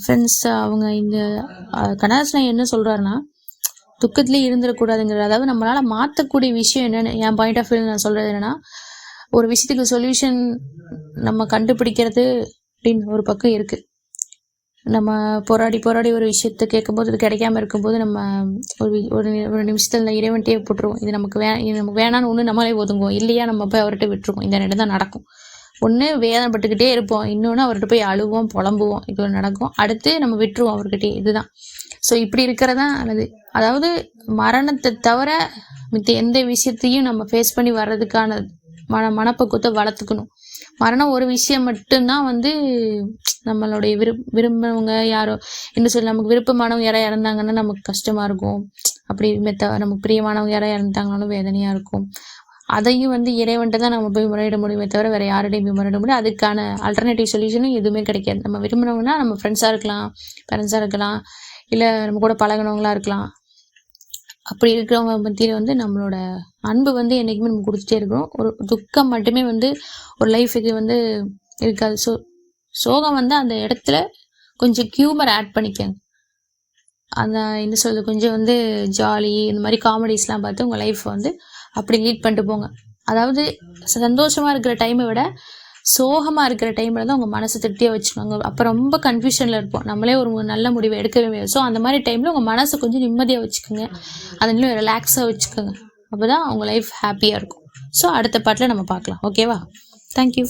Friends அவங்க இந்த கனகராஜ் என்ன சொல்கிறாருன்னா, துக்கத்துலேயே இருந்துடக்கூடாதுங்கிற, அதாவது நம்மளால் மாற்றக்கூடிய விஷயம் என்னென்னு என் பாயிண்ட் ஆஃப் வியூ நான் சொல்கிறது என்னென்னா, ஒரு விஷயத்துக்கு சொல்யூஷன் நம்ம கண்டுபிடிக்கிறது அப்படின்னு ஒரு பக்கம் இருக்குது. நம்ம போராடி ஒரு விஷயத்தை கேட்கும்போது அது கிடைக்காம இருக்கும்போது நம்ம ஒரு நிமிஷத்தில் இறைவன்ட்டே போட்டுருவோம். இது நமக்கு வேணான்னு ஒன்று நம்மளே ஒதுங்குவோம், இல்லையா நம்ம போய் அவர்கிட்ட விட்டுருவோம். இந்த ரெண்டு தான் நடக்கும். ஒன்று வேதனைப்பட்டுக்கிட்டே இருப்போம், இன்னொன்று அவர்கிட்ட போய் அழுவோம், புலம்புவோம். இது நடக்கும். அடுத்து நம்ம விட்டுருவோம் அவர்கிட்டே. இதுதான். ஸோ இப்படி இருக்கிறதான் நல்லது. அதாவது மரணத்தை தவிர மித்த எந்த விஷயத்தையும் நம்ம ஃபேஸ் பண்ணி வர்றதுக்கான மனப்பக்குவத்தை வளர்த்துக்கணும். மரணம் ஒரு விஷயம் மட்டும்தான் நம்மளுடைய விரும்பவங்க யாரோ என்ன சொல்லி நமக்கு விருப்பமானவங்க யாராவது இறந்தாங்கன்னா நமக்கு கஷ்டமாக இருக்கும். அப்படி நமக்கு பிரியமானவங்க யாராவது இறந்துட்டாங்கனாலும் வேதனையாக இருக்கும். அதையும் இறைவன்ட்ட தான் நம்ம போய் முறையிட முடியுமே தவிர வேறு யார்கிட்டையும் போய் முறையிட முடியும். அதுக்கான ஆல்டர்னேட்டிவ் சொல்யூஷனும் எதுவுமே கிடைக்காது. நம்ம விரும்பினவங்கன்னா நம்ம ஃப்ரெண்ட்ஸாக இருக்கலாம், பேரண்ட்ஸாக இருக்கலாம், இல்லை நம்ம கூட பழகினவங்களாக இருக்கலாம். அப்படி இருக்கிறவங்க மத்தியில் நம்மளோட அன்பு என்றைக்குமே நம்ம கொடுத்துட்டே இருக்கணும். ஒரு துக்கம் மட்டுமே ஒரு லைஃபுக்கு இருக்காது. சோகம் அந்த இடத்துல கொஞ்சம் ஹியூமர் ஆட் பண்ணிக்கங்க. அந்த என்ன சொல்றது, கொஞ்சம் ஜாலி இந்த மாதிரி காமெடிஸ்லாம் பார்த்து உங்கள் லைஃப் அப்படி லீட் பண்ணிட்டு போங்க. அதாவது சந்தோஷமாக இருக்கிற டைமை விட சோகமாக இருக்கிற டைமில் தான் உங்கள் மனசை திருப்தியாக வச்சுக்கோங்க. அப்போ ரொம்ப கன்ஃபியூஷனில் இருப்போம், நம்மளே ஒரு நல்ல முடிவை எடுக்கவே முடியாது. ஸோ அந்த மாதிரி டைமில் உங்கள் மனசை கொஞ்சம் நிம்மதியாக வச்சுக்கோங்க, அதை இன்னும் ரிலாக்ஸாக வச்சுக்கோங்க. அப்போ தான் உங்கள் லைஃப் ஹாப்பியாக இருக்கும். ஸோ அடுத்த பாட்டில் நம்ம பார்க்கலாம். ஓகேவா? தேங்க்யூ.